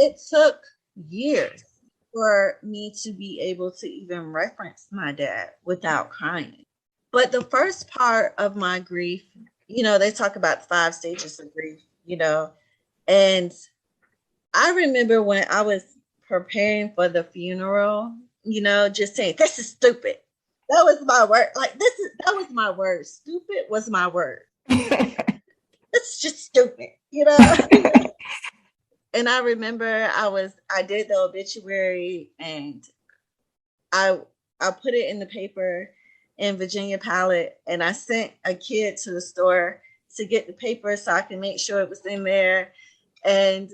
it took years for me to be able to even reference my dad without crying. But the first part of my grief, they talk about 5 stages of grief, and I remember when I was preparing for the funeral, just saying, this is stupid. That was my word. That was my word. Stupid was my word. It's just stupid, And I remember I did the obituary, and I put it in the paper in Virginia palette, and I sent a kid to the store to get the paper so I can make sure it was in there. And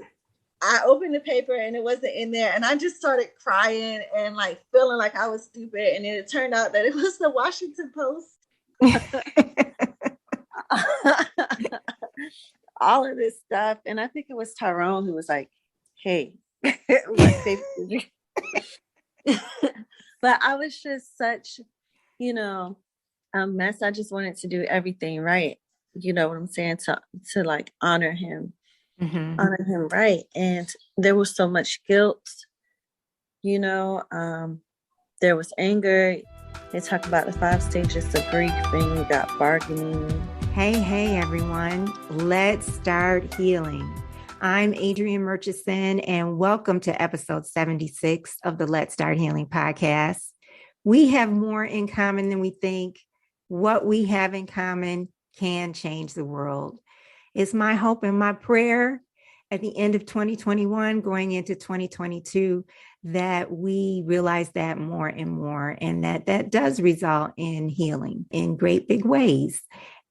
I opened the paper and it wasn't in there, and I just started crying and feeling like I was stupid. And then it turned out that it was the Washington Post. All of this stuff. And I think it was Tyrone who was like, hey, what paper did you? But I was just such, a mess. I just wanted to do everything right. You know what I'm saying? To honor him. Mm-hmm. Honor him right. And there was so much guilt, there was anger. They talk about the 5 stages of grief, and you got bargaining. Hey, everyone. Let's start healing. I'm Adrienne Murchison, and welcome to episode 76 of the Let's Start Healing podcast. We have more in common than we think. What we have in common can change the world. It's my hope and my prayer at the end of 2021, going into 2022, that we realize that more and more, and that does result in healing in great big ways.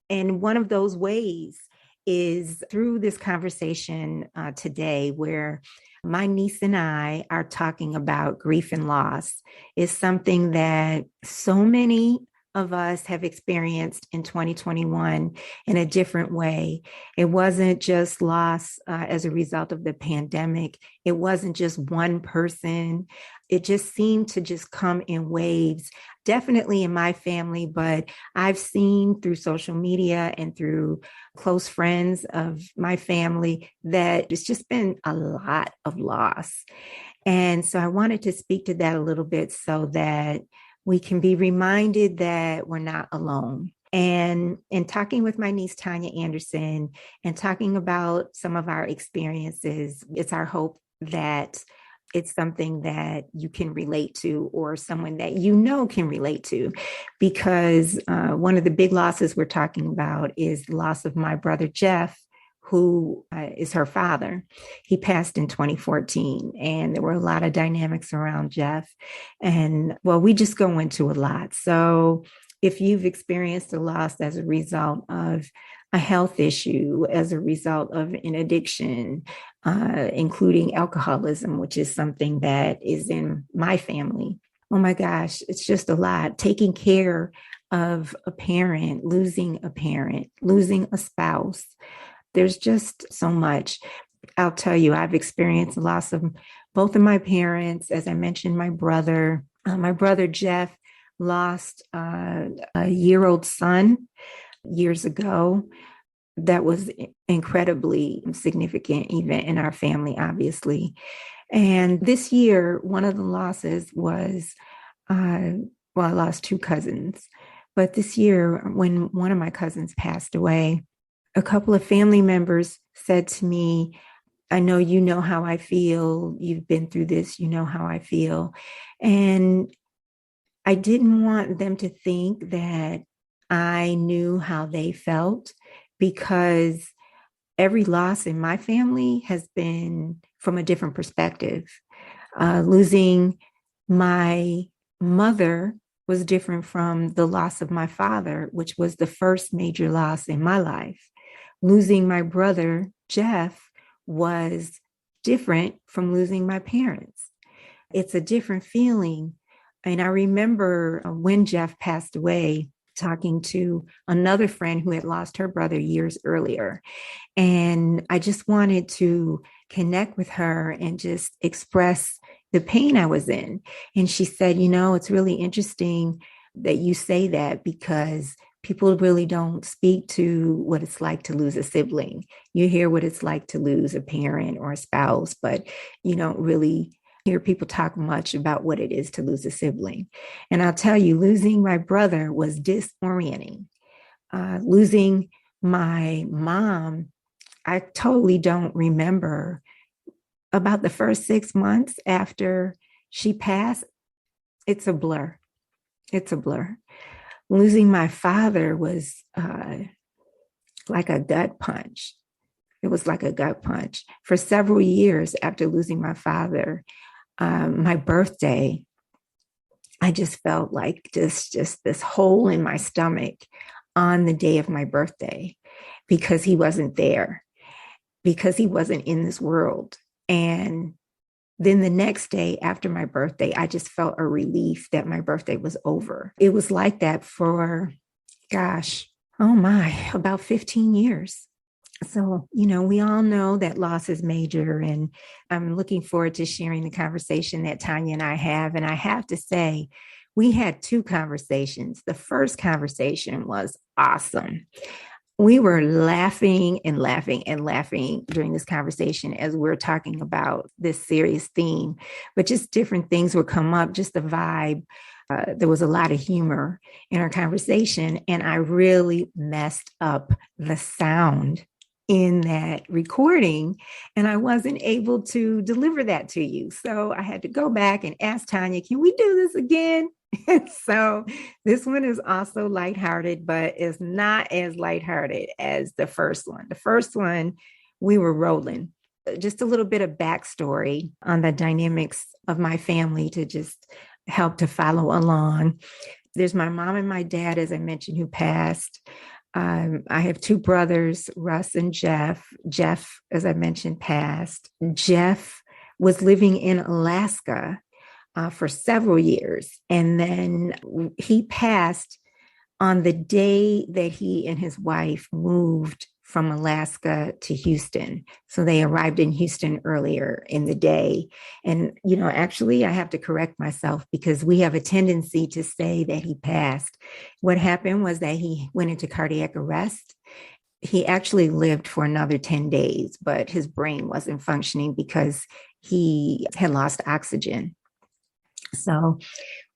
And one of those ways is through this conversation today, where my niece and I are talking about grief and loss. Is something that so many of us have experienced in 2021 in a different way. It wasn't just loss as a result of the pandemic. It wasn't just one person. It just seemed to just come in waves, definitely in my family, but I've seen through social media and through close friends of my family that it's just been a lot of loss. And so I wanted to speak to that a little bit so that we can be reminded that we're not alone. And in talking with my niece, Tonya Anderson, and talking about some of our experiences, it's our hope that it's something that you can relate to, or someone that can relate to, because one of the big losses we're talking about is the loss of my brother, Jeff, who is her father. He passed in 2014, and there were a lot of dynamics around Jeff. And well, we just go into a lot. So if you've experienced a loss as a result of a health issue, as a result of an addiction, including alcoholism, which is something that is in my family, oh my gosh, it's just a lot. Taking care of a parent, losing a spouse. There's just so much. I'll tell you, I've experienced the loss of both of my parents. As I mentioned, my brother Jeff lost a year-old son years ago. That was incredibly significant event in our family, obviously. And this year, one of the losses was, I lost 2 cousins. But this year, when one of my cousins passed away, a couple of family members said to me, I know you know how I feel. You've been through this. You know how I feel. And I didn't want them to think that I knew how they felt, because every loss in my family has been from a different perspective. Losing my mother was different from the loss of my father, which was the first major loss in my life. Losing my brother, Jeff, was different from losing my parents. It's a different feeling. And I remember when Jeff passed away, talking to another friend who had lost her brother years earlier. And I just wanted to connect with her and just express the pain I was in. And she said, it's really interesting that you say that, because People really don't speak to what it's like to lose a sibling. You hear what it's like to lose a parent or a spouse, but you don't really hear people talk much about what it is to lose a sibling. And I'll tell you, losing my brother was disorienting. Losing my mom, I totally don't remember. About the first 6 months after she passed, it's a blur. It's a blur. Losing my father was like a gut punch. It was like a gut punch. For several years after losing my father, my birthday, I just felt like just this hole in my stomach on the day of my birthday because he wasn't there, because he wasn't in this world. And then the next day after my birthday, I just felt a relief that my birthday was over. It was like that for, about 15 years. So, we all know that loss is major, and I'm looking forward to sharing the conversation that Tanya and I have. And I have to say, we had two conversations. The first conversation was awesome. We were laughing and laughing and laughing during this conversation as we're talking about this serious theme, but just different things would come up, just the vibe. There was a lot of humor in our conversation, and I really messed up the sound in that recording, and I wasn't able to deliver that to you. So I had to go back and ask Tanya, can we do this again? So this one is also lighthearted, but it's not as lighthearted as the first one. The first one, we were rolling. Just a little bit of backstory on the dynamics of my family to just help to follow along. There's my mom and my dad, as I mentioned, who passed. I have two brothers, Russ and Jeff. Jeff, as I mentioned, passed. Jeff was living in Alaska for several years. And then he passed on the day that he and his wife moved from Alaska to Houston. So they arrived in Houston earlier in the day. And, actually, I have to correct myself because we have a tendency to say that he passed. What happened was that he went into cardiac arrest. He actually lived for another 10 days, but his brain wasn't functioning because he had lost oxygen. So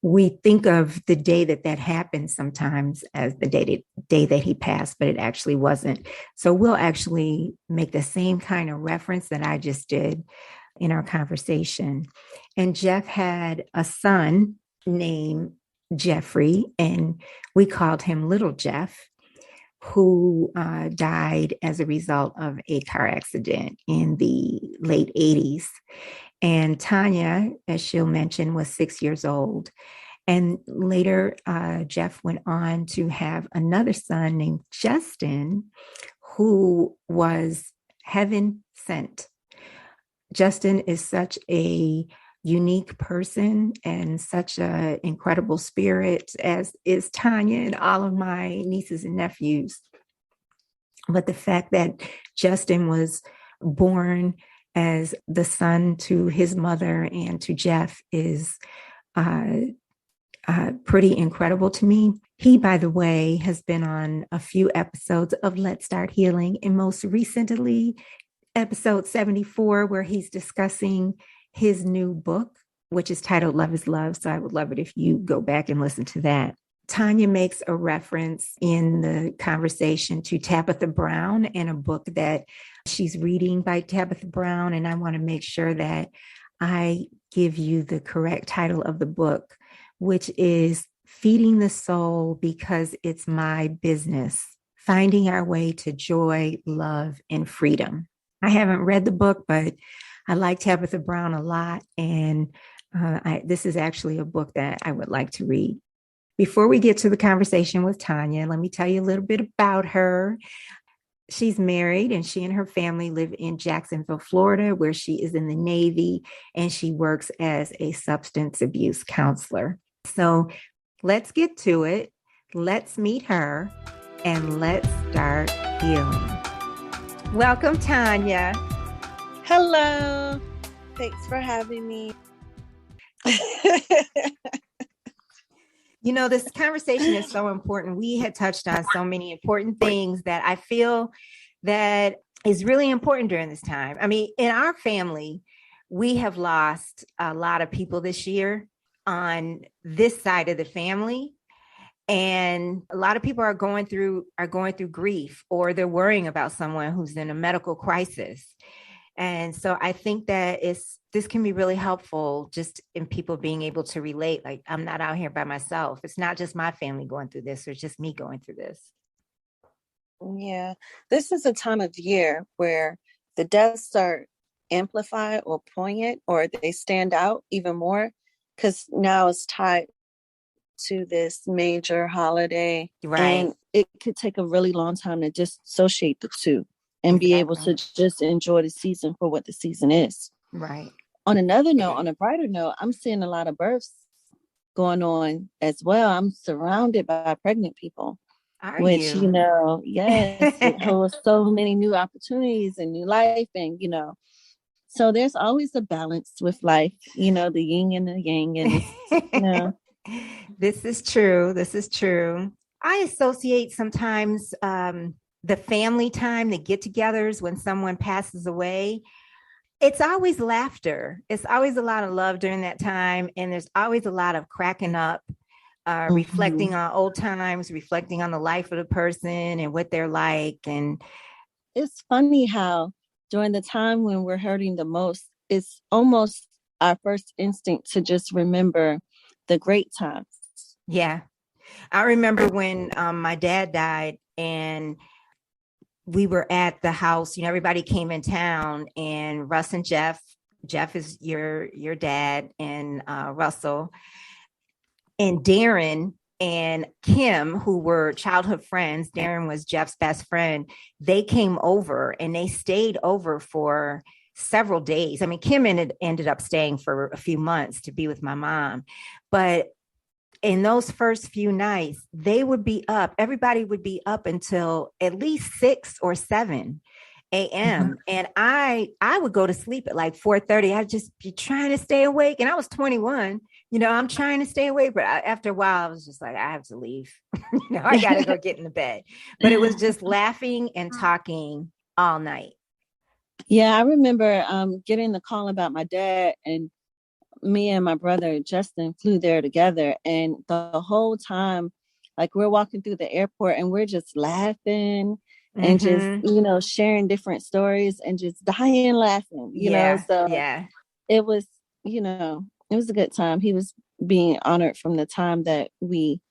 we think of the day that happened sometimes as the day that he passed, but it actually wasn't. So we'll actually make the same kind of reference that I just did in our conversation. And Jeff had a son named Jeffrey, and we called him Little Jeff, who died as a result of a car accident in the late 80s. And Tanya, as she'll mention, was 6 years old. And later, Jeff went on to have another son named Justin, who was heaven sent. Justin is such a unique person and such an incredible spirit, as is Tanya and all of my nieces and nephews. But the fact that Justin was born as the son to his mother and to Jeff is pretty incredible to me. He, by the way, has been on a few episodes of Let's Start Healing, and most recently, episode 74, where he's discussing his new book, which is titled Love is Love. So I would love it if you go back and listen to that. Tanya makes a reference in the conversation to Tabitha Brown and a book that she's reading by Tabitha Brown. And I want to make sure that I give you the correct title of the book, which is Feeding the Soul Because It's My Business, Finding Our Way to Joy, Love, and Freedom. I haven't read the book, but I like Tabitha Brown a lot. And this is actually a book that I would like to read. Before we get to the conversation with Tanya, let me tell you a little bit about her. She's married, and she and her family live in Jacksonville, Florida, where she is in the Navy, and she works as a substance abuse counselor. So let's get to it. Let's meet her, and let's start healing. Welcome, Tanya. Hello. Thanks for having me. You know, this conversation is so important. We had touched on so many important things that I feel that is really important during this time. I mean, in our family, we have lost a lot of people this year on this side of the family. And a lot of people are going through grief, or they're worrying about someone who's in a medical crisis. And so I think that this can be really helpful just in people being able to relate. Like, I'm not out here by myself. It's not just my family going through this, or just me going through this. Yeah, this is a time of year where the deaths are amplified or poignant, or they stand out even more because now it's tied to this major holiday. Right. And it could take a really long time to dissociate the two and be able to just enjoy the season for what the season is. Right. On another note, on a brighter note, I'm seeing a lot of births going on as well. I'm surrounded by pregnant people. Which, you know, yes, it holds so many new opportunities and new life. And, you know, so there's always a balance with life, you know, the yin and the yang. And, you know. This is true. This is true. I associate sometimes the family time, the get-togethers when someone passes away. It's always laughter. It's always a lot of love during that time. And there's always a lot of cracking up. Reflecting on old times, reflecting on the life of the person and what they're like. And it's funny how during the time when we're hurting the most, it's almost our first instinct to just remember the great times. Yeah. I remember when my dad died and we were at the house, you know, everybody came in town, and Russ and Jeff is your dad, and Russell, and Darren and Kim, who were childhood friends. Darren was Jeff's best friend. They came over and they stayed over for several days. I mean, Kim ended up staying for a few months to be with my mom. But in those first few nights, they would be up. Everybody would be up until at least 6 or 7 a.m. And I would go to sleep at like 4:30. I'd just be trying to stay awake. And I was 21. You know, I'm trying to stay awake, but after a while, I was just like, I have to leave. You know, I got to go get in the bed. But it was just laughing and talking all night. Yeah, I remember getting the call about my dad, and me and my brother Justin flew there together. And the whole time, like, we're walking through the airport and we're just laughing and just, you know, sharing different stories and just dying laughing, you know. So it was, you know, it was a good time. He was being honored from the time that we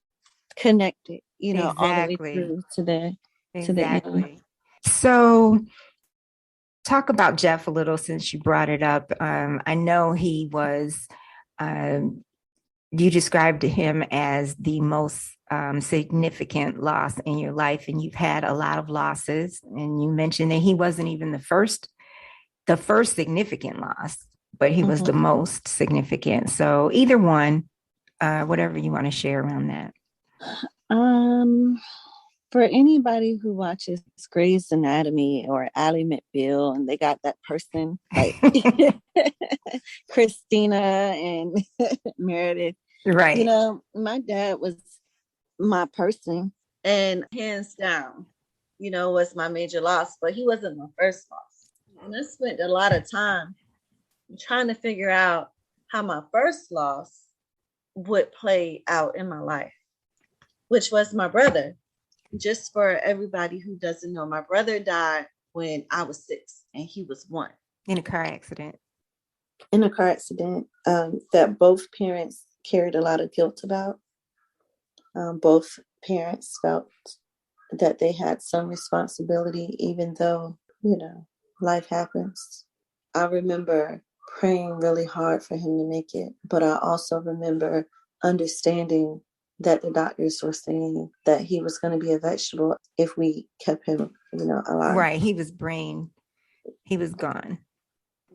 connected, you know, all the way through to the end. So talk about Jeff a little, since you brought it up. I know he was, you described him as the most significant loss in your life, and you've had a lot of losses. And you mentioned that he wasn't even the first significant loss, but he was the most significant. So either one, whatever you want to share around that. For anybody who watches Grey's Anatomy or Ally McBeal, and they got that person like Christina and Meredith, right? You know, my dad was my person, and hands down, you know, was my major loss, but he wasn't my first loss. And I spent a lot of time trying to figure out how my first loss would play out in my life, which was my brother. Just for everybody who doesn't know, my brother died when I was 6 and he was 1. In a car accident. That both parents carried a lot of guilt about. Both parents felt that they had some responsibility, even though, you know, life happens. I remember praying really hard for him to make it, but I also remember understanding that the doctors were saying that he was going to be a vegetable if we kept him, you know, alive. Right. He was gone.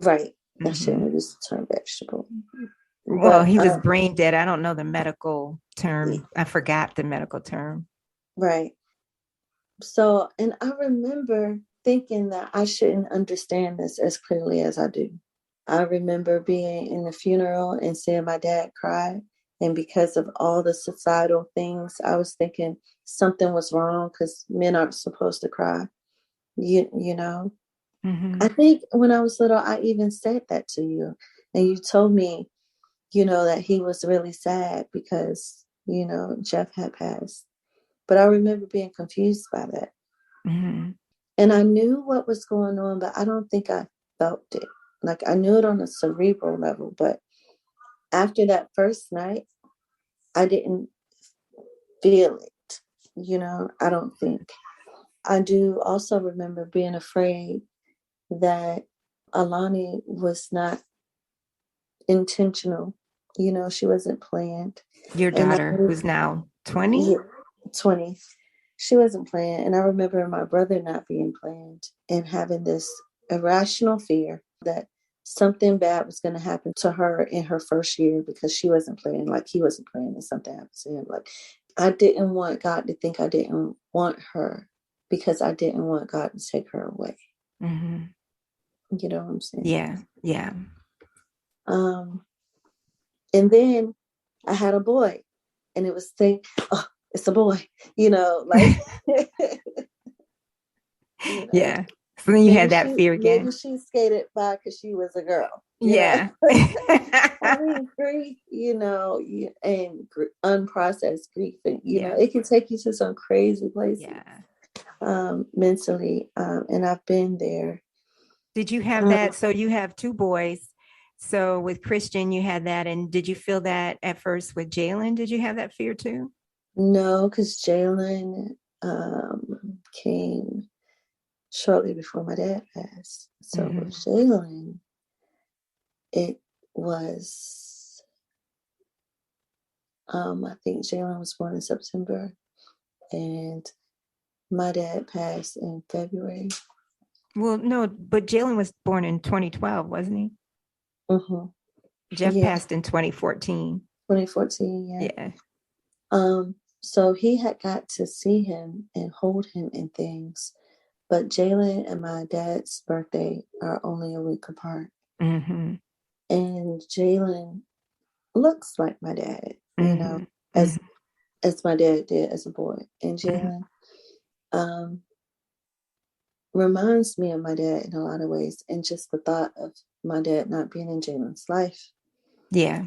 Right. I shouldn't use the term vegetable. Well, he was brain dead. I don't know the medical term. I forgot the medical term. Right. So, and I remember thinking that I shouldn't understand this as clearly as I do. I remember being in the funeral and seeing my dad cry And because of all the societal things, I was thinking something was wrong because men aren't supposed to cry. You know, I think when I was little, I even said that to you. And you told me, that he was really sad because, Jeff had passed. But I remember being confused by that. Mm-hmm. And I knew what was going on, but I don't think I felt it. Like I knew it on a cerebral level. But after that first night, I didn't feel it. I don't think. I do also remember being afraid that Alani was not intentional. She wasn't planned. Your And daughter, who's now 20? 20. She wasn't planned. And I remember my brother not being planned and having this irrational fear that something bad was going to happen to her in her first year because she wasn't planned, like he wasn't planned, and something happened to him. Like I didn't want God to think I didn't want her because I didn't want God to take her away. Mm-hmm. You know what I'm saying? Yeah. Yeah. And then I had a boy, and it was oh, it's a boy, like, Yeah. So then you had that fear again. Maybe she skated by because she was a girl. Yeah. I mean, grief, and unprocessed grief, and it can take you to some crazy places. Mentally, and I've been there. Did you have that? So you have two boys. So with Christian, you had that. And did you feel that at first with Jalen? Did you have that fear too? No, because Jalen came shortly before my dad passed. So with Jalen, it was, I think Jalen was born in September and my dad passed in February. Well, no, but Jalen was born in 2012, wasn't he? Mm-hmm. Jeff passed in 2014. 2014, yeah. So he had got to see him and hold him in things. But Jalen and my dad's birthday are only a week apart. Mm-hmm. And Jalen looks like my dad, as my dad did as a boy. And Jalen reminds me of my dad in a lot of ways. And just the thought of my dad not being in Jalen's life. Yeah.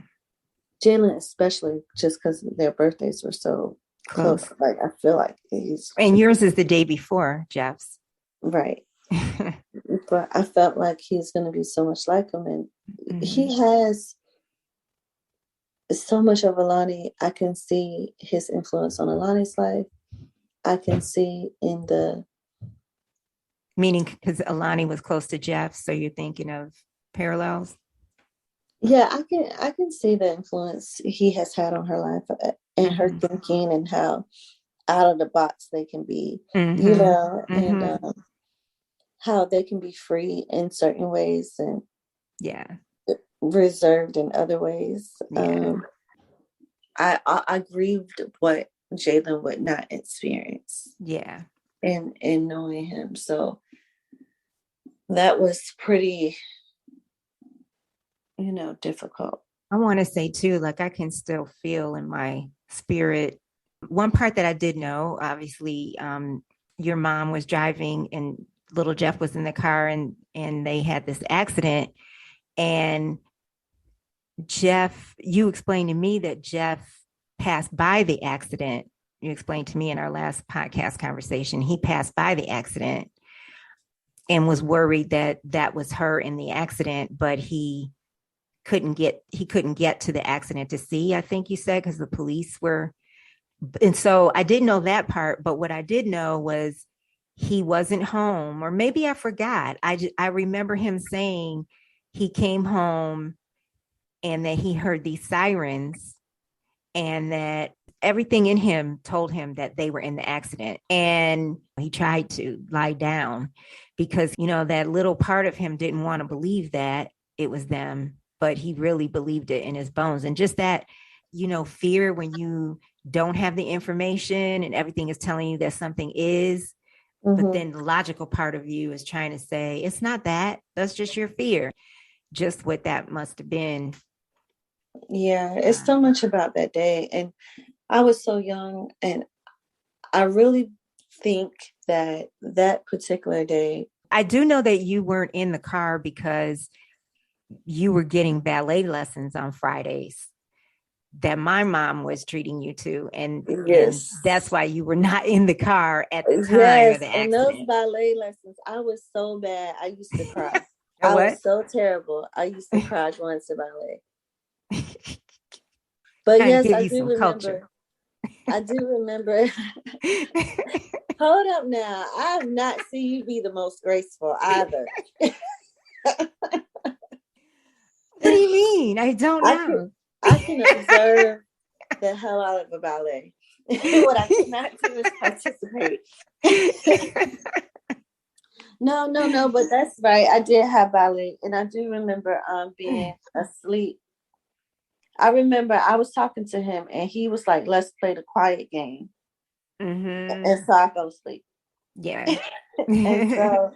Jalen, especially just because their birthdays were so close. Like, I feel like he's... And yours is the day before Jeff's. Right. But I felt like he's going to be so much like him. And he has so much of Alani. I can see his influence on Alani's life. I can see in the... Meaning because Alani was close to Jeff, so you're thinking of parallels? Yeah, I can see the influence he has had on her life and her thinking and how out of the box they can be, and how they can be free in certain ways and reserved in other ways. I grieved what Jalen would not experience. Yeah. In knowing him. So that was pretty, difficult. I want to say too, like I can still feel in my spirit. One part that I did know, obviously, your mom was driving and little Jeff was in the car and they had this accident. And Jeff, you explained to me that Jeff passed by the accident. You explained to me in our last podcast conversation, he passed by the accident and was worried that that was her in the accident, but he couldn't get to the accident to see, I think you said, because the police were. And so I didn't know that part, but what I did know was he wasn't home, or maybe I forgot. I remember him saying he came home and that he heard these sirens and that everything in him told him that they were in the accident. And he tried to lie down because, that little part of him didn't want to believe that it was them, but he really believed it in his bones. And just that, fear when you don't have the information and everything is telling you that something is, but then the logical part of you is trying to say, it's not that, that's just your fear. Just what that must have been Yeah, it's so much about that day. And I was so young, and I really think that that particular day. I do know that you weren't in the car because you were getting ballet lessons on Fridays that my mom was treating you to. And Yes. that's why you were not in the car at the time Yes, of the and those accident. ballet lessons, I was so bad. I used to cry. A I what? was so terrible. I used to cry going to ballet. But Trying to yes, give I you do some culture. remember. I do remember. Hold up now. I have not seen you be the most graceful either. What do you mean? I don't know. I can observe the hell out of a ballet. What I cannot do is participate. No, but that's right. I did have ballet, and I do remember being asleep. I remember I was talking to him, and he was like, "Let's play the quiet game," and so I fell asleep. Yeah. And so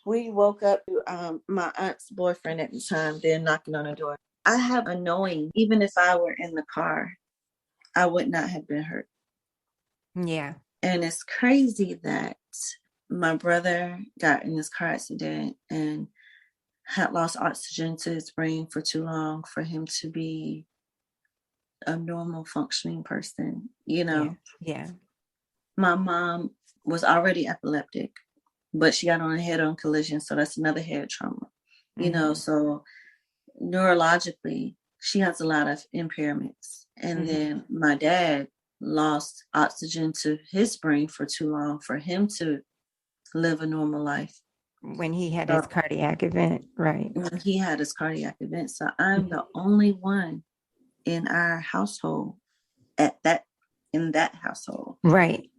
we woke up to my aunt's boyfriend at the time. They're knocking on the door. I have a knowing, even if I were in the car, I would not have been hurt. Yeah. And it's crazy that my brother got in this car accident and had lost oxygen to his brain for too long for him to be a normal functioning person, you know. Yeah. My mom was already epileptic, but she got on a head-on collision, so that's another head trauma, you know. So neurologically she has a lot of impairments. And then my dad lost oxygen to his brain for too long for him to live a normal life When he had his cardiac event, right? when he had his cardiac event. So I'm the only one in our household in that household, right,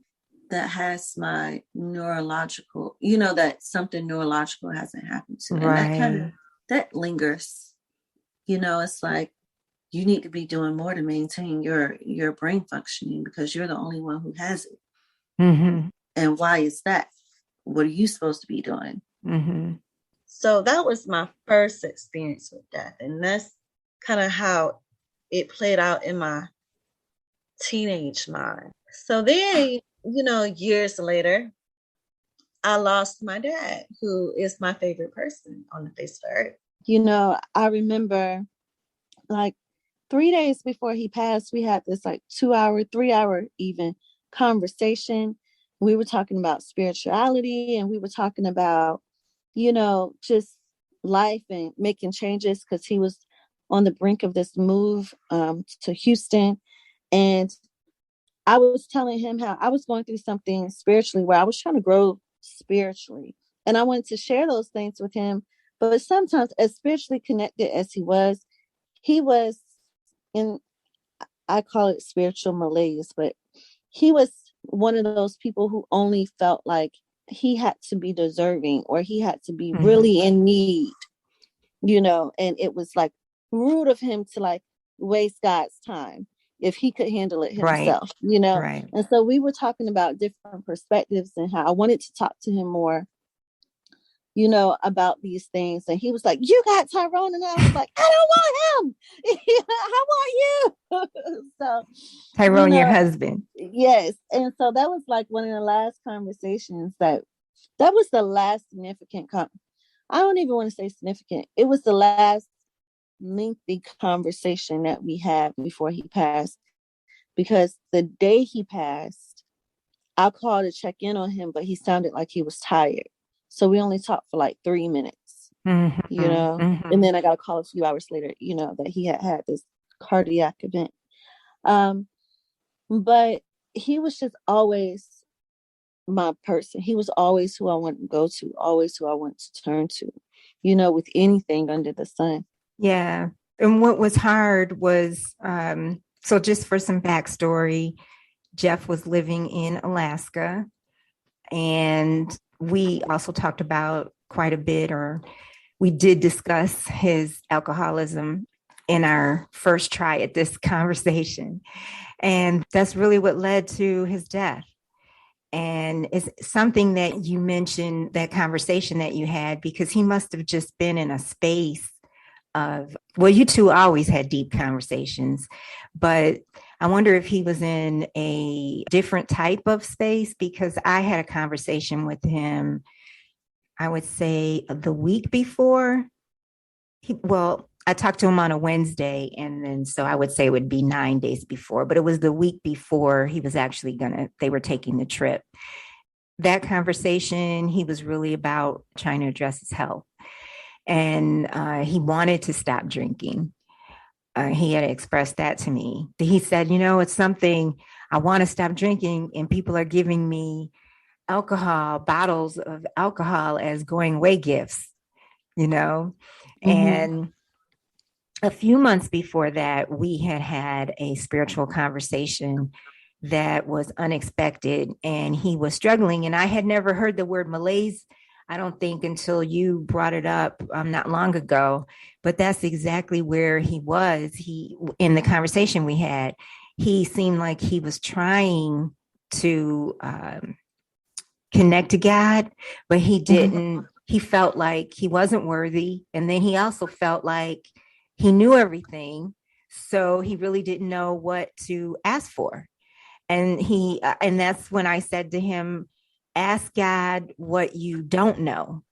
that has my neurological, you know, that something neurological hasn't happened to. And right. that lingers, you know. It's like you need to be doing more to maintain your brain functioning because you're the only one who has it. And why is that? What are you supposed to be doing? So that was my first experience with death, and that's kind of how it played out in my teenage mind. So then, you know, years later, I lost my dad, who is my favorite person on the face of earth. You know, I remember like 3 days before he passed, we had this like 2 hour, 3 hour even conversation. We were talking about spirituality, and we were talking about, you know, just life and making changes because he was on the brink of this move to Houston. And I was telling him how I was going through something spiritually where I was trying to grow spiritually. And I wanted to share those things with him. But sometimes, as spiritually connected as he was in, I call it spiritual malaise, but he was one of those people who only felt like he had to be deserving or he had to be really in need, you know, and it was like rude of him to like waste God's time if he could handle it himself, you know. Right. And so we were talking about different perspectives and how I wanted to talk to him more, you know, about these things. And he was like, "You got Tyrone." And I was like, "I don't want him. I want you." So Tyrone, you know, your husband. yes. And so that was like one of the last conversations that was the last significant I don't even want to say significant. It was the last lengthy conversation that we had before he passed, because the day he passed, I called to check in on him, but he sounded like he was tired. So we only talked for like 3 minutes, you know, and then I got a call a few hours later, you know, that he had this cardiac event. But he was just always my person. He was always who I wanted to go to, always who I wanted to turn to, you know, with anything under the sun. Yeah. And what was hard was, so just for some backstory, Jeff was living in Alaska, and we also talked about quite a bit, or we did discuss his alcoholism in our first try at this conversation. And that's really what led to his death. And it's something that you mentioned, that conversation that you had, because he must have just been in a space well, you two always had deep conversations, but I wonder if he was in a different type of space, because I had a conversation with him, I would say the week before. I talked to him on a Wednesday, and then so I would say it would be 9 days before, but it was the week before he was actually they were taking the trip. That conversation, he was really about trying to address his health. And he wanted to stop drinking. He had expressed that to me. He said, it's something, I want to stop drinking, and people are giving me bottles of alcohol as going away gifts, And a few months before that, we had a spiritual conversation that was unexpected, and he was struggling. And I had never heard the word malaise, I don't think, until you brought it up not long ago. But that's exactly where he was. In the conversation we had, he seemed like he was trying to connect to God, but he didn't. He felt like he wasn't worthy. And then he also felt like he knew everything. So he really didn't know what to ask for. And and that's when I said to him, ask God what you don't know.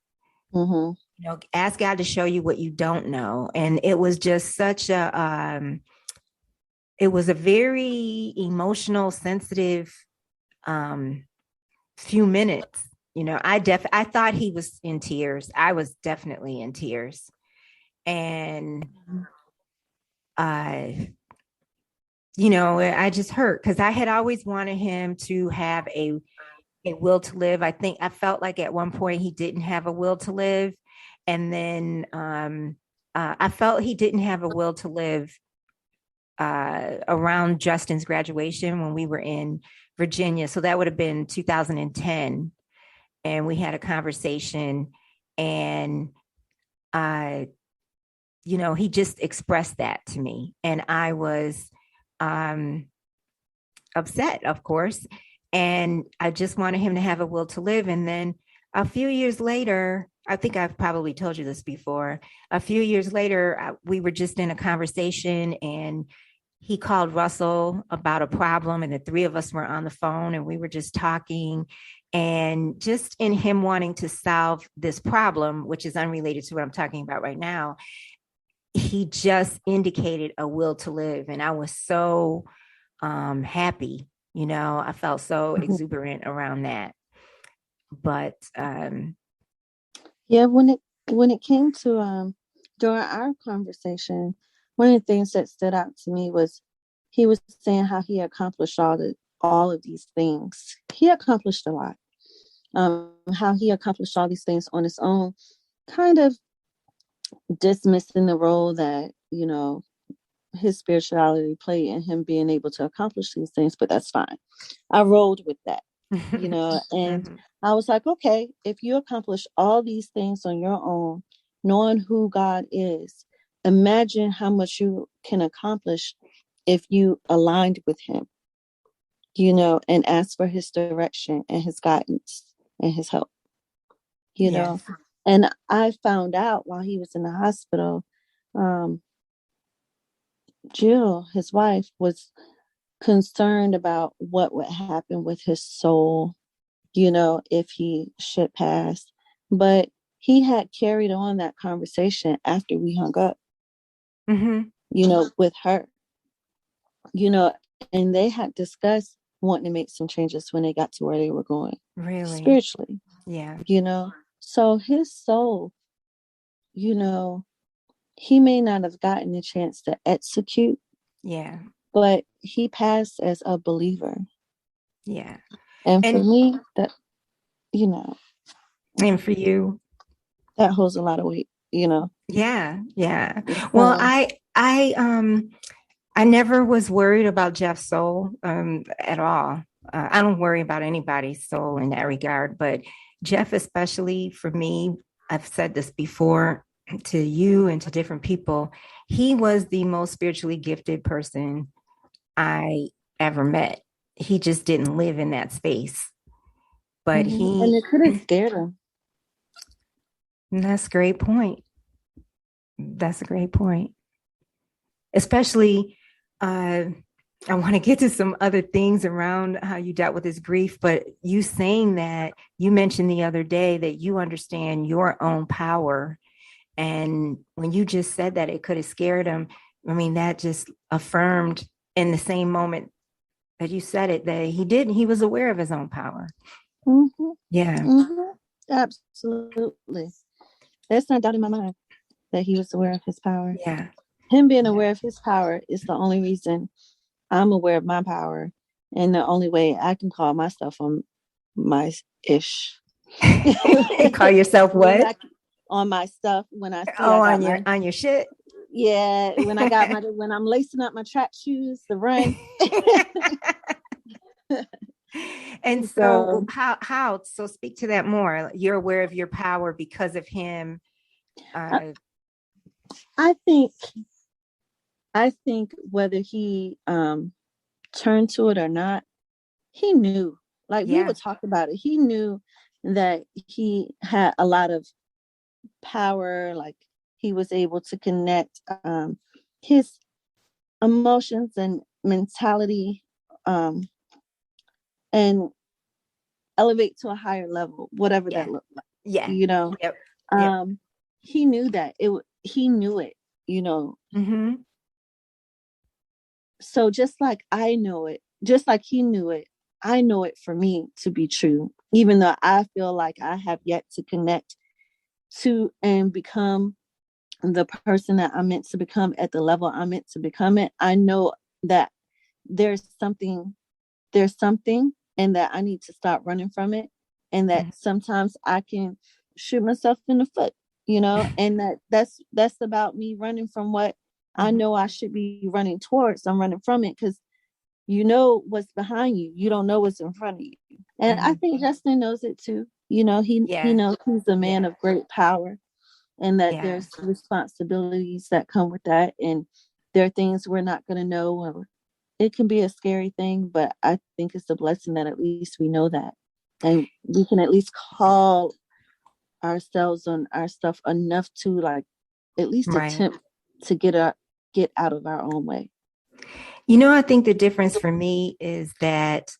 Ask God to show you what you don't know. And it was just such it was a very emotional, sensitive few minutes. I thought he was in tears. I was definitely in tears. And I just hurt, because I had always wanted him to have a will to live. I felt like at one point he didn't have a will to live. And then I felt he didn't have a will to live around Justin's graduation when we were in Virginia. So that would have been 2010. And we had a conversation, and he just expressed that to me. And I was upset, of course. And I just wanted him to have a will to live. And then a few years later, I think I've probably told you this before, a few years later, we were just in a conversation, and he called Russell about a problem, and the three of us were on the phone, and we were just talking. And just in him wanting to solve this problem, which is unrelated to what I'm talking about right now, he just indicated a will to live. And I was so happy. I felt so exuberant around that. But yeah, when it came to during our conversation, one of the things that stood out to me was he was saying how he accomplished all of these things. He accomplished a lot. How he accomplished all these things on his own, kind of dismissing the role that his spirituality played in him being able to accomplish these things. But that's fine. I rolled with that, and I was like, okay, if you accomplish all these things on your own, knowing who God is, imagine how much you can accomplish if you aligned with him, and asked for his direction and his guidance and his help, Yes. And I found out while he was in the hospital, Jill, his wife, was concerned about what would happen with his soul, if he should pass. But he had carried on that conversation after we hung up, with her, and they had discussed wanting to make some changes when they got to where they were going. Really? Spiritually. Yeah. So his soul, he may not have gotten a chance to execute. Yeah. But he passed as a believer. Yeah. And for me, that, and for you, that holds a lot of weight, Yeah. Yeah. Well, I never was worried about Jeff's soul at all. I don't worry about anybody's soul in that regard, but Jeff, especially for me, I've said this before to you and to different people, he was the most spiritually gifted person I ever met. He just didn't live in that space. But and it could have scared him. And that's a great point. That's a great point. Especially, I want to get to some other things around how you dealt with this grief, but you saying that, you mentioned the other day that you understand your own power. And when you just said that it could have scared him, I mean, that just affirmed in the same moment that you said it, that he was aware of his own power. Mm-hmm. Yeah. Mm-hmm. Absolutely. That's not doubt in my mind that he was aware of his power. Yeah. Him being aware of his power is the only reason I'm aware of my power, and the only way I can call myself on my ish. You call yourself what? On my stuff when I see on your shit. Yeah, when I'm lacing up my track shoes to run. And so how so speak to that more. You're aware of your power because of him. I think whether he turned to it or not, he knew. Like we would talk about it. He knew that he had a lot of power. Like he was able to connect his emotions and mentality and elevate to a higher level, whatever that looked like. Yeah. You know. Yep. He knew that he knew it, you know. Mm-hmm. So just like I know it, just like he knew it, I know it for me to be true, even though I feel like I have yet to connect to and become the person that I'm meant to become at the level I'm meant to become it. I know that there's something and that I need to stop running from it, and that sometimes I can shoot myself in the foot, you know, and that's about me running from what I know I should be running towards. I'm running from it because you know what's behind you. You don't know what's in front of you. And I think Justin knows it too. You know, he knows he's a man of great power, and that there's responsibilities that come with that. And there are things we're not going to know, or it can be a scary thing, but I think it's a blessing that at least we know that. And we can at least call ourselves on our stuff enough to like at least attempt to get out of our own way. You know, I think the difference for me is that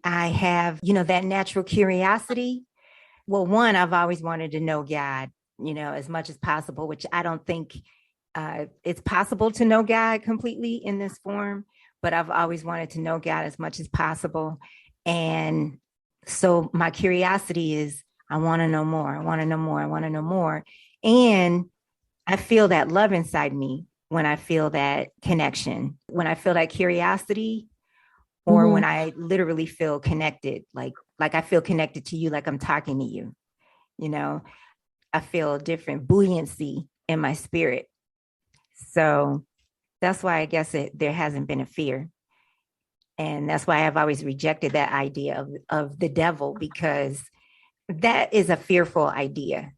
I have, you know, that natural curiosity. Well, one, I've always wanted to know God, you know, as much as possible, which I don't think it's possible to know God completely in this form, but I've always wanted to know God as much as possible. And so my curiosity is, I want to know more. I want to know more. I want to know more. And I feel that love inside me when I feel that connection, when I feel that curiosity, or when I literally feel connected, like I feel connected to you, like I'm talking to you, you know, I feel a different buoyancy in my spirit. So that's why I guess there hasn't been a fear. And that's why I've always rejected that idea of the devil, because that is a fearful idea.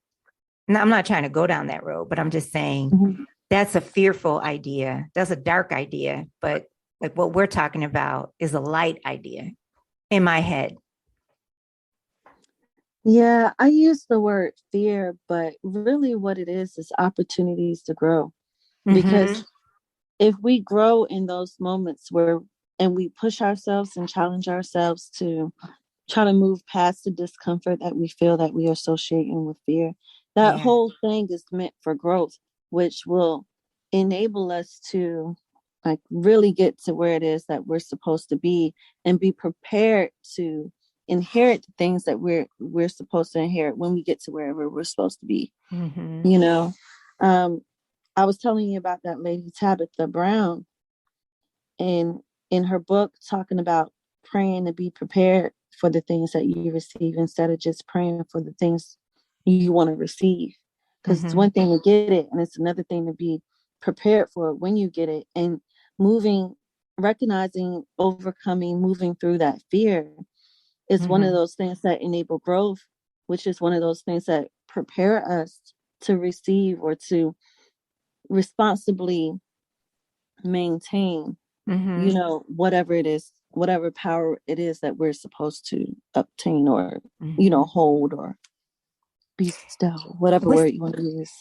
Now, I'm not trying to go down that road, but I'm just saying that's a fearful idea. That's a dark idea. But like what we're talking about is a light idea in my head. Yeah, I use the word fear, but really what it is opportunities to grow. Because if we grow in those moments and we push ourselves and challenge ourselves to try to move past the discomfort that we feel that we are associating with fear, that whole thing is meant for growth, which will enable us to like really get to where it is that we're supposed to be and be prepared to inherit the things that we're supposed to inherit when we get to wherever we're supposed to be. You know, I was telling you about that lady Tabitha Brown, and in her book talking about praying to be prepared for the things that you receive instead of just praying for the things you want to receive. Because it's one thing to get it, and it's another thing to be prepared for it when you get it. And recognizing, overcoming, moving through that fear is one of those things that enable growth, which is one of those things that prepare us to receive or to responsibly maintain, you know, whatever it is, whatever power it is that we're supposed to obtain or, you know, hold or bestow, whatever word you want to use.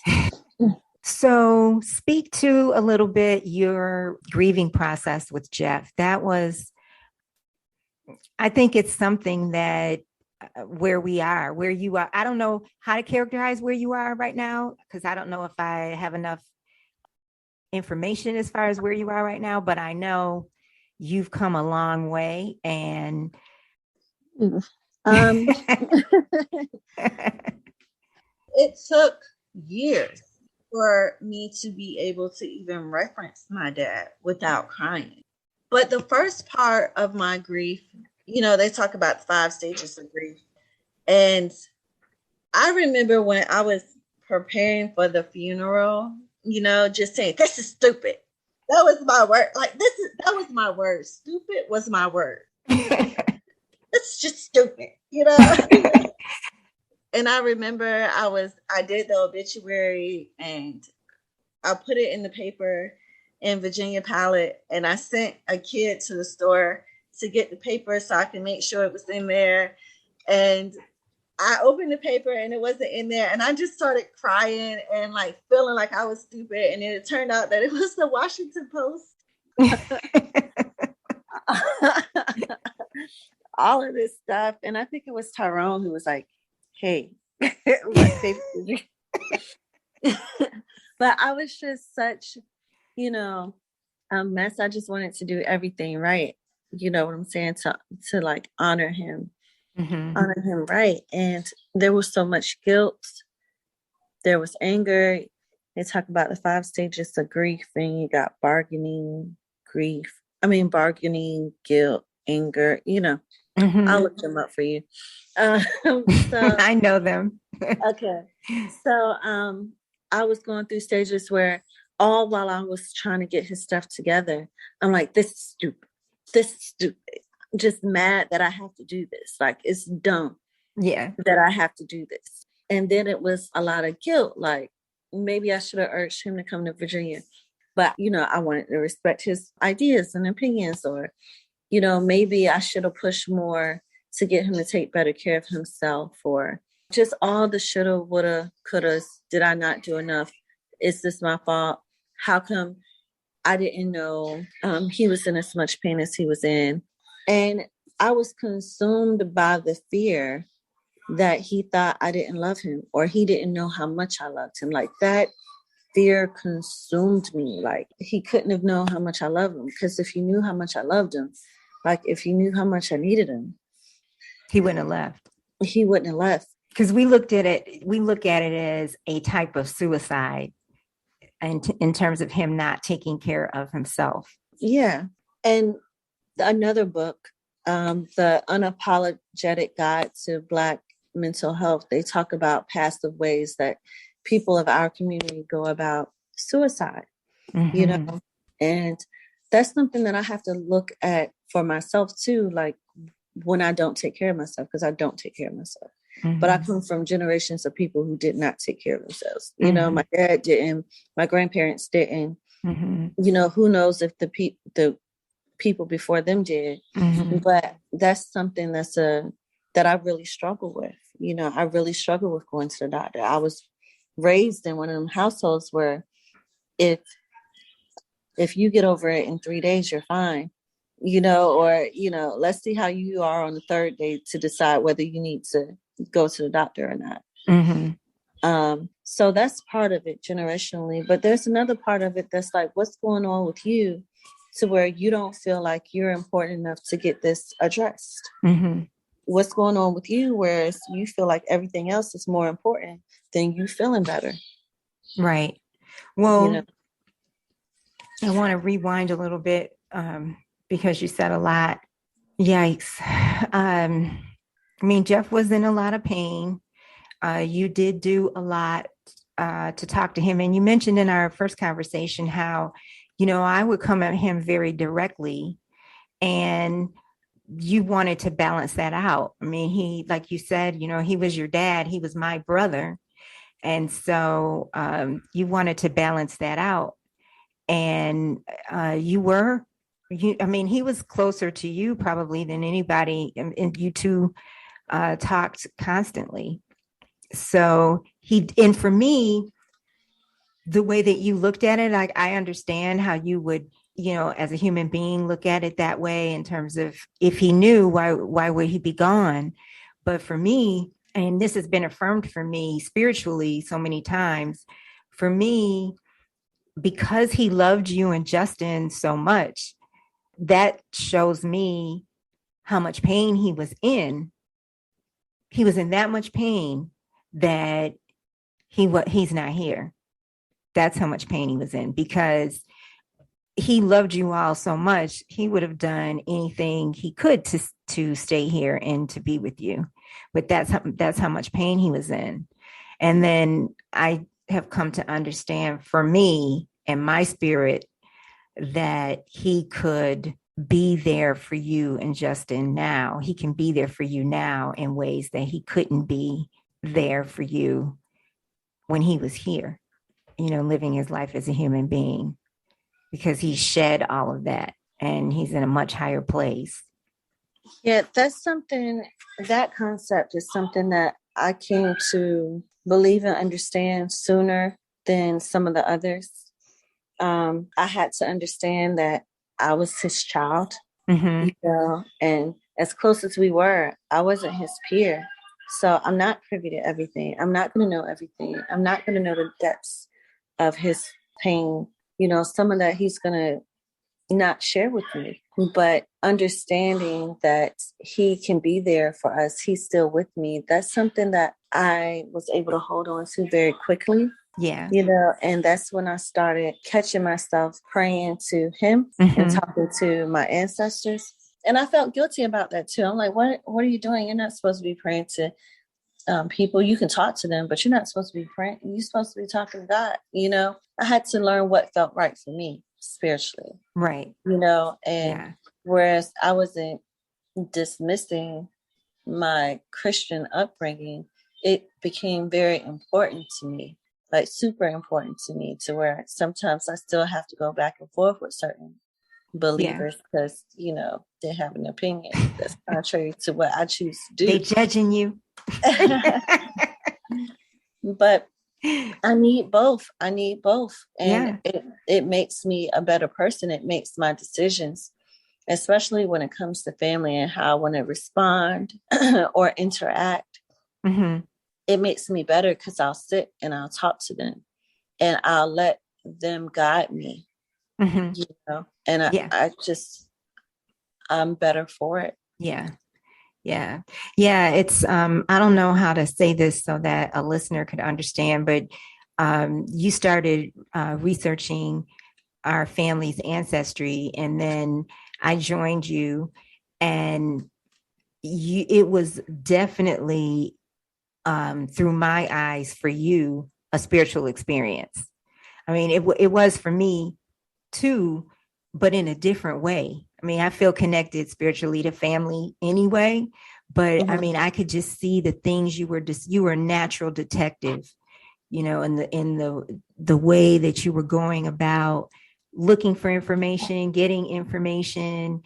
So speak to a little bit your grieving process with Jeff. I think it's something that where you are. I don't know how to characterize where you are right now, because I don't know if I have enough information as far as where you are right now, but I know you've come a long way and it took years for me to be able to even reference my dad without crying. But the first part of my grief, they talk about 5 stages of grief. And I remember when I was preparing for the funeral, just saying, this is stupid. That was my word. That was my word. Stupid was my word. It's just stupid, And I remember I did the obituary and I put it in the paper in Virginia Pallet, and I sent a kid to the store to get the paper so I can make sure it was in there. And I opened the paper and it wasn't in there. And I just started crying and feeling like I was stupid. And then it turned out that it was the Washington Post. All of this stuff. And I think it was Tyrone who was like, hey, but I was just such, a mess. I just wanted to do everything right. You know what I'm saying? To honor him, honor him right. And there was so much guilt. There was anger. They talk about the 5 stages of grief, and you got bargaining, guilt, anger, I'll look them up for you. I know them. Okay. So I was going through stages where all while I was trying to get his stuff together, I'm like, this is stupid. This is stupid. Just mad that I have to do this. It's dumb. Yeah. That I have to do this. And then it was a lot of guilt. Maybe I should have urged him to come to Virginia. But, I wanted to respect his ideas and opinions, or, maybe I should have pushed more to get him to take better care of himself, or just all the shoulda, woulda, coulda. Did I not do enough? Is this my fault? How come I didn't know he was in as much pain as he was in? And I was consumed by the fear that he thought I didn't love him, or he didn't know how much I loved him. That fear consumed me. He couldn't have known how much I loved him, because if he knew how much I loved him, if he knew how much I needed him, he wouldn't have left. He wouldn't have left. Because we look at it as a type of suicide, and in terms of him not taking care of himself. Yeah. And another book, The Unapologetic Guide to Black Mental Health, they talk about passive ways that people of our community go about suicide, and that's something that I have to look at for myself too. When I don't take care of myself, because I don't take care of myself. But I come from generations of people who did not take care of themselves. My dad didn't, my grandparents didn't, who knows if the people before them did, but that's something that I really struggle with. I really struggle with going to the doctor. I was raised in one of them households where if you get over it in 3 days, you're fine. Let's see how you are on the 3rd day to decide whether you need to go to the doctor or not. So that's part of it generationally, but there's another part of it that's what's going on with you to where you don't feel like you're important enough to get this addressed. What's going on with you, whereas you feel like everything else is more important than you feeling better. Right. Well, I want to rewind a little bit, because you said a lot. Yikes. Jeff was in a lot of pain. You did do a lot to talk to him. And you mentioned in our first conversation how, I would come at him very directly, and you wanted to balance that out. He, like you said, he was your dad. He was my brother. And so you wanted to balance that out. And he was closer to you probably than anybody, and you two talked constantly. So and for me, the way that you looked at it, I understand how you would, as a human being, look at it that way in terms of if he knew, why would he be gone? But for me, and this has been affirmed for me spiritually so many times, for me, because he loved you and Justin so much, that shows me how much pain he was in. He was in that much pain that he's not here. That's how much pain he was in, because he loved you all so much. He would have done anything he could to stay here and to be with you. But that's how much pain he was in. And then I have come to understand, for me and my spirit, that he could be there for you and Justin now. He can be there for you now in ways that he couldn't be there for you when he was here, living his life as a human being, because he shed all of that and he's in a much higher place. Yeah, that concept is something that I came to believe and understand sooner than some of the others. I had to understand that I was his child, and as close as we were, I wasn't his peer. So I'm not privy to everything. I'm not going to know everything. I'm not going to know the depths of his pain. Some of that he's going to not share with me, but understanding that he can be there for us. He's still with me. That's something that I was able to hold on to very quickly. Yeah. And that's when I started catching myself praying to him and talking to my ancestors. And I felt guilty about that too. I'm like, what are you doing? You're not supposed to be praying to people. You can talk to them, but you're not supposed to be praying. You're supposed to be talking to God. I had to learn what felt right for me spiritually. Right. And whereas I wasn't dismissing my Christian upbringing, it became very important to me, like super important to me, to where sometimes I still have to go back and forth with certain believers because, they have an opinion that's contrary to what I choose to do. They judging you. But I need both. And it makes me a better person. It makes my decisions, especially when it comes to family and how I want to respond or interact. It makes me better because I'll sit and I'll talk to them and I'll let them guide me, and I'm better for it. Yeah. It's, I don't know how to say this so that a listener could understand, but you started researching our family's ancestry, and then I joined you, and it was definitely through my eyes for you a spiritual experience. I mean, it was for me too, but in a different way. I mean, I feel connected spiritually to family anyway, but I mean, I could just see the things you were a natural detective, in the way that you were going about looking for information, getting information,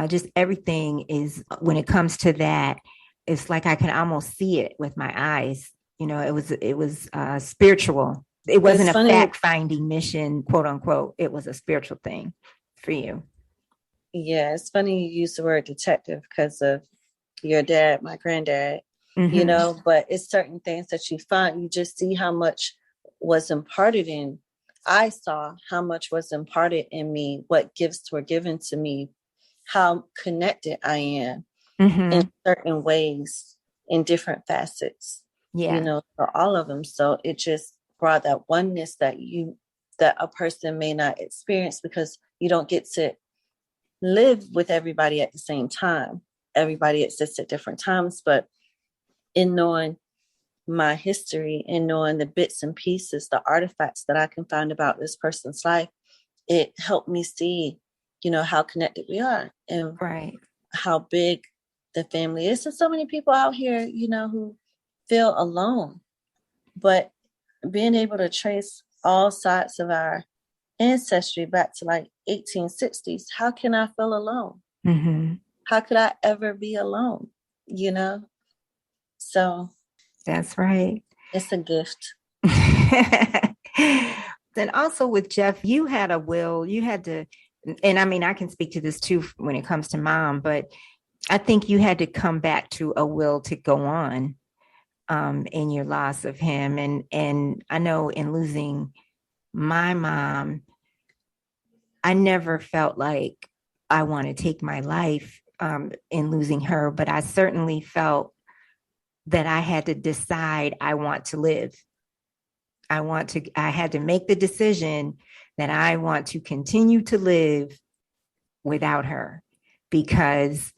just everything is, when it comes to that, it's like I can almost see it with my eyes. It was spiritual. It wasn't a fact-finding mission, quote unquote. It was a spiritual thing for you. Yeah, it's funny you use the word detective because of your dad, my granddad, but it's certain things that you find, you just see how much was imparted in. I saw how much was imparted in me, what gifts were given to me, how connected I am in certain ways, in different facets, for all of them. So it just brought that oneness that a person may not experience because you don't get to live with everybody at the same time. Everybody exists at different times, but in knowing my history and knowing the bits and pieces, the artifacts that I can find about this person's life, it helped me see, how connected we are and how big the family is. And so many people out here, who feel alone, but being able to trace all sides of our ancestry back to like 1860s, how can I feel alone? How could I ever be alone? So that's right. It's a gift. And also with Jeff, you had a will, you had to, and I mean, I can speak to this too when it comes to mom, but I think you had to come back to a will to go on in your loss of him. And I know in losing my mom, I never felt like I want to take my life in losing her, but I certainly felt that I had to decide I want to live. I had to make the decision that I want to continue to live without her because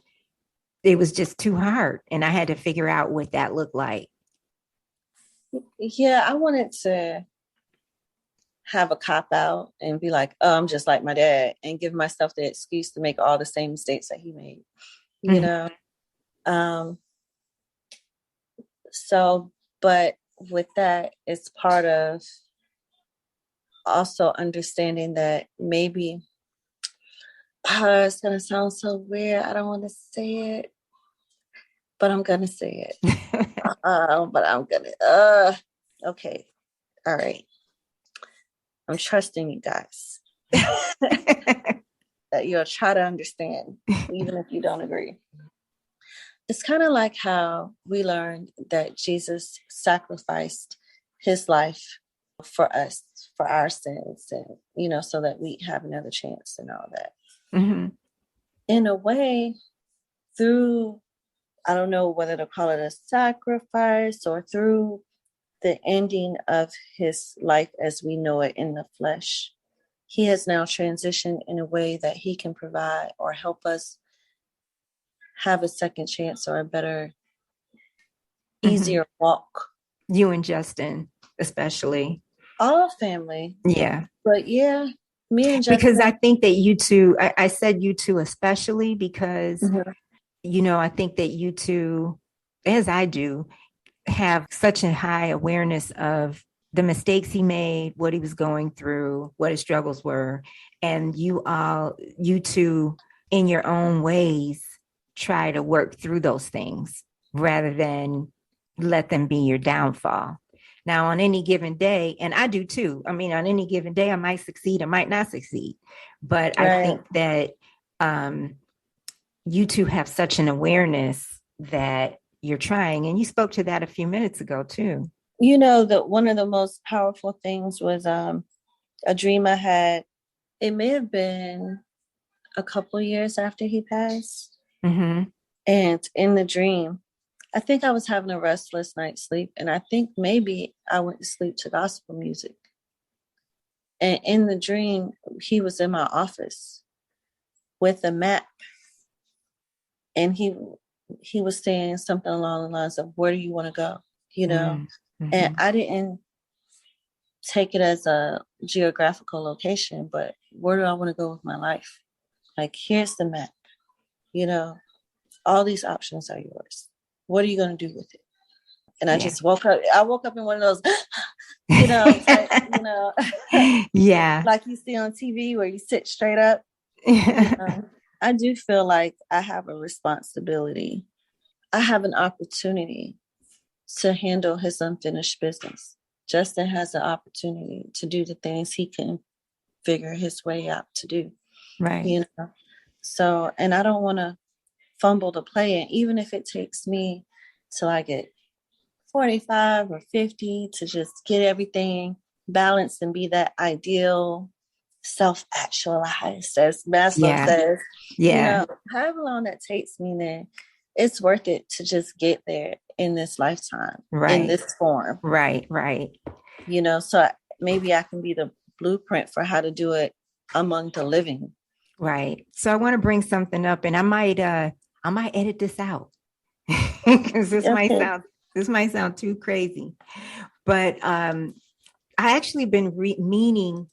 it was just too hard. And I had to figure out what that looked like. Yeah, I wanted to have a cop out and be like, oh, I'm just like my dad, and give myself the excuse to make all the same mistakes that he made, you know? So, but with that, it's part of also understanding that maybe it's going to sound so weird. I don't want to say it, but I'm going to say it. But I'm going to, okay. All right. I'm trusting you guys that you'll try to understand, even if you don't agree. It's kind of like how we learned that Jesus sacrificed his life for us, for our sins, and, you know, so that we have another chance and all that. Mm-hmm. In a way, through, I don't know whether to call it a sacrifice or through the ending of his life as we know it in the flesh, he has now transitioned in a way that he can provide or help us have a second chance or a better, easier walk. You and Justin, especially. All family. Yeah. But yeah, me and Justin. Because I think that you two, I said you two especially because, you know, I think that you two, as I do, have such a high awareness of the mistakes he made, what he was going through, what his struggles were. And you two, in your own ways, try to work through those things rather than let them be your downfall. Now, on any given day, and I do too, I mean, on any given day, I might succeed, I might not succeed. But right. I think that you two have such an awareness that you're trying. And you spoke to that a few minutes ago, too. You know, that one of the most powerful things was a dream I had. It may have been a couple of years after he passed. Mm-hmm. And in the dream, I think I was having a restless night's sleep. And I think maybe I went to sleep to gospel music. And in the dream, he was in my office with a map. And he was saying something along the lines of, where do you want to go? You know? Mm-hmm. And I didn't take it as a geographical location, but where do I want to go with my life? Like, here's the map. You know, all these options are yours. What are you going to do with it? And I just woke up. I woke up in one of those, you know, yeah, like you see on TV where you sit straight up. You know? I do feel like I have a responsibility. I have an opportunity to handle his unfinished business. Justin has an opportunity to do the things he can figure his way out to do. Right. You know, so, and I don't want to fumble the play. And even if it takes me till I get 45 or 50 to just get everything balanced and be that ideal self-actualized, as Maslow says, you know, however long that takes me, then it's worth it to just get there in this lifetime, in this form. Right. You know, so maybe I can be the blueprint for how to do it among the living. Right. So I want to bring something up, and I might edit this out because this might sound too crazy. But I actually been meaning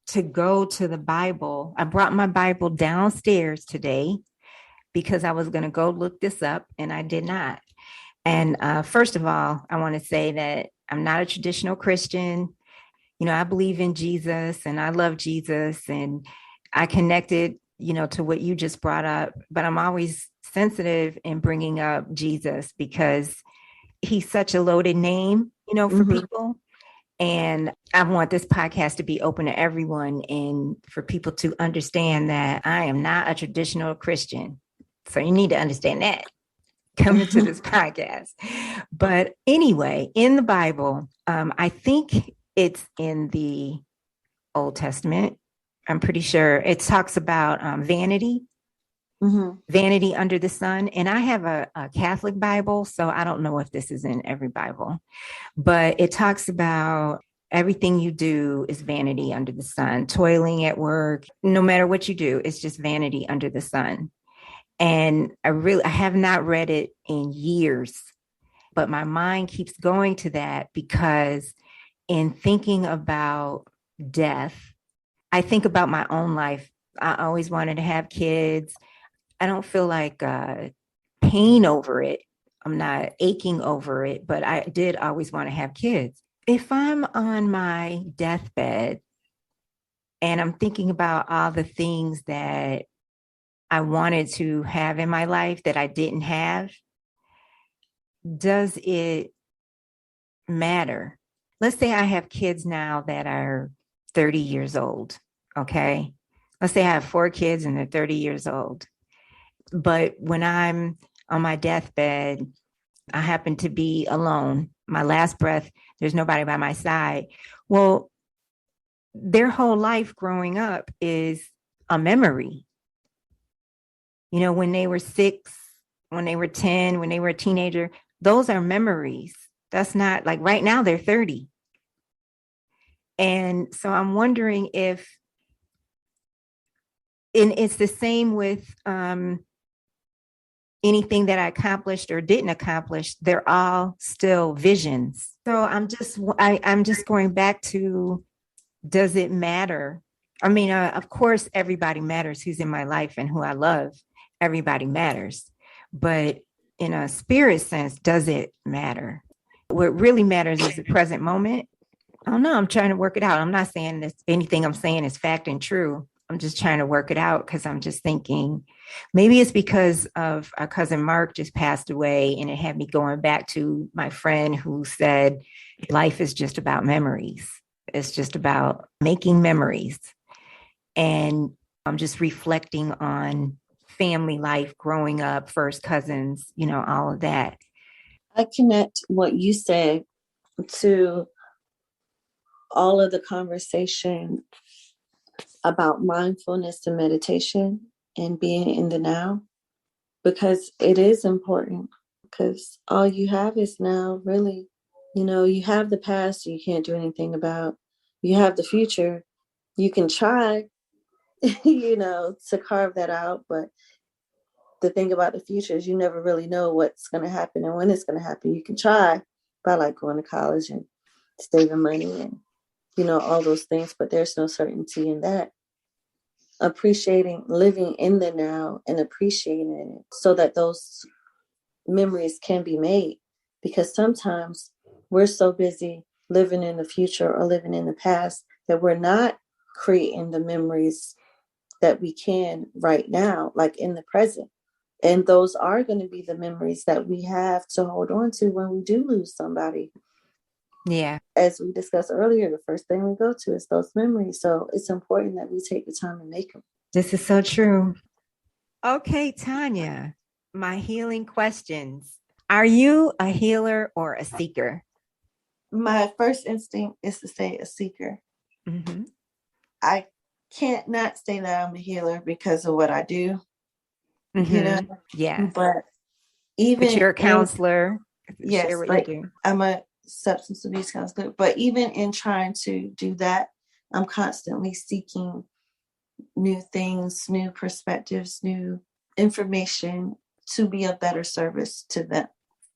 to go to the Bible. I brought my Bible downstairs today because I was going to go look this up, and I did not. And first of all, I want to say that I'm not a traditional Christian. You know, I believe in Jesus and I love Jesus, and I connected, you know, to what you just brought up, but I'm always sensitive in bringing up Jesus because he's such a loaded name, you know, for people. And I want this podcast to be open to everyone and for people to understand that I am not a traditional Christian. So you need to understand that coming to this podcast. But anyway, in the Bible, I think it's in the Old Testament. I'm pretty sure it talks about vanity. Mm-hmm. Vanity under the sun. And I have a Catholic Bible, so I don't know if this is in every Bible, but it talks about everything you do is vanity under the sun, toiling at work, no matter what you do, it's just vanity under the sun. And I have not read it in years, but my mind keeps going to that because in thinking about death, I think about my own life. I always wanted to have kids. I don't feel like pain over it. I'm not aching over it, but I did always want to have kids. If I'm on my deathbed and I'm thinking about all the things that I wanted to have in my life that I didn't have, does it matter? Let's say I have kids now that are 30 years old. Okay. Let's say I have 4 kids and they're 30 years old. But when I'm on my deathbed, I happen to be alone. My last breath, there's nobody by my side. Well, their whole life growing up is a memory. You know, when they were 6, when they were 10, when they were a teenager, those are memories. That's not like right now they're 30. And so I'm wondering if, and it's the same with anything that I accomplished or didn't accomplish, they're all still visions. So I'm just going back to, does it matter? I mean, of course, everybody matters who's in my life and who I love. Everybody matters. But in a spirit sense, does it matter? What really matters is the present moment. I don't know. I'm trying to work it out. I'm not saying that anything I'm saying is fact and true. I'm just trying to work it out because I'm just thinking maybe it's because of our cousin Mark just passed away and it had me going back to my friend who said life is just about memories. It's just about making memories. And I'm just reflecting on family life, growing up, first cousins, you know, all of that. I connect what you said to all of the conversation about mindfulness and meditation and being in the now, because it is important, because all you have is now, really. You know, you have the past you can't do anything about. You have the future. You can try, you know, to carve that out. But the thing about the future is you never really know what's going to happen and when it's going to happen. You can try by like going to college and saving money and, you know, all those things, but there's no certainty in that. Appreciating, living in the now and appreciating it so that those memories can be made. Because sometimes we're so busy living in the future or living in the past that we're not creating the memories that we can right now, like in the present. And those are going to be the memories that we have to hold on to when we do lose somebody. Yeah. As we discussed earlier, the first thing we go to is those memories. So it's important that we take the time to make them. This is so true. Okay, Tanya, my healing questions. Are you a healer or a seeker? My first instinct is to say a seeker. Mm-hmm. I can't not say that I'm a healer because of what I do. Mm-hmm. You know? Yeah. But you're a counselor. Yes, like I'm a substance abuse counselor. But even in trying to do that, I'm constantly seeking new things, new perspectives, new information to be a better service to them.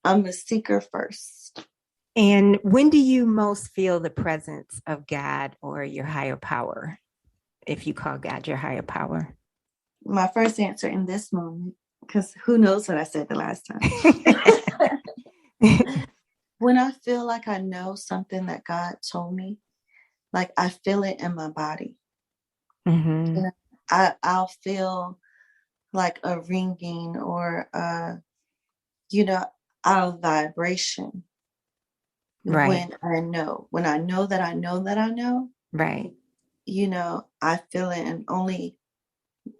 I'm a seeker first. And when do you most feel the presence of God or your higher power, if you call God your higher power? My first answer in this moment, because who knows what I said the last time. When I feel like I know something that God told me, like I feel it in my body. Mm-hmm. You know, I'll feel like a ringing or, you know, a vibration. Right. When I know that I know that I know, Right. I feel it, and only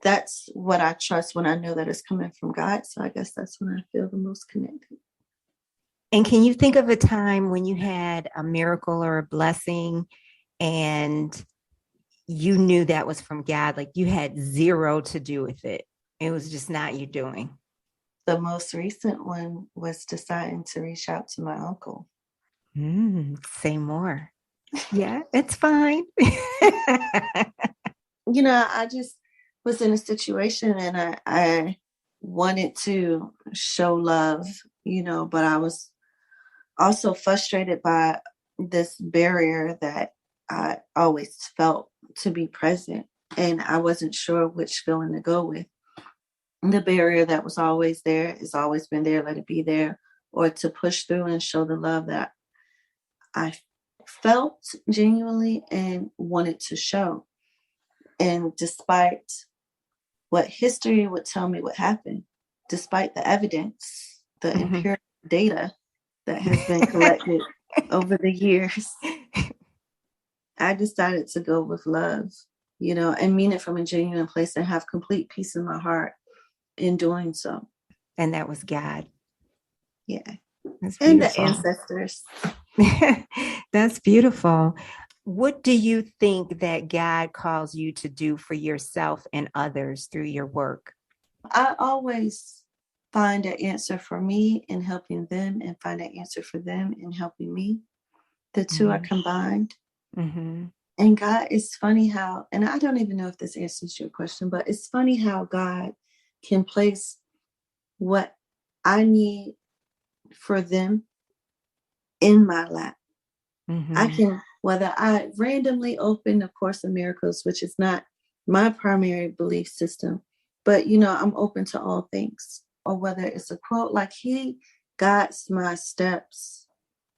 that's what I trust when I know that it's coming from God. So I guess that's when I feel the most connected. And can you think of a time when you had a miracle or a blessing and you knew that was from God? Like you had zero to do with it. It was just not you doing. The most recent one was deciding to reach out to my uncle. Say more. Yeah, it's fine. I just was in a situation and I wanted to show love, but I was also frustrated by this barrier that I always felt to be present. And I wasn't sure which feeling to go with. The barrier that was always there has always been there, let it be there, or to push through and show the love that I felt genuinely and wanted to show. And despite what history would tell me what happened, despite the evidence, the empirical data that has been collected over the years, I decided to go with love, and mean it from a genuine place and have complete peace in my heart in doing so. And that was God. Yeah. And the ancestors. That's beautiful. What do you think that God calls you to do for yourself and others through your work? I always find an answer for me in helping them and find an answer for them in helping me. The two are combined. And God, it's funny how, and I don't even know if this answers your question, but it's funny how God can place what I need for them in my lap. I can, whether I randomly open A Course in Miracles, which is not my primary belief system, but I'm open to all things. Or whether it's a quote, like He guides my steps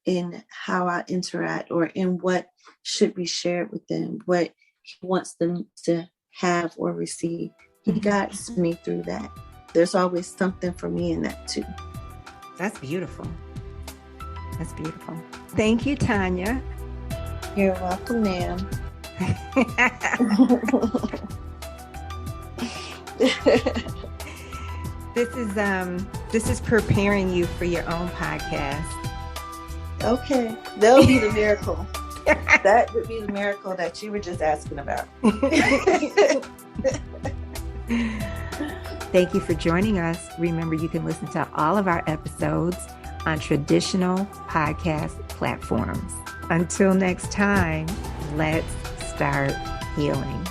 in how I interact or in what should be shared with them, what He wants them to have or receive. He guides me through that. There's always something for me in that too. That's beautiful. That's beautiful. Thank you, Tanya. You're welcome, ma'am. This is preparing you for your own podcast. Okay, that'll be the miracle. That would be the miracle that you were just asking about. Thank you for joining us. Remember, you can listen to all of our episodes on traditional podcast platforms. Until next time, let's start healing.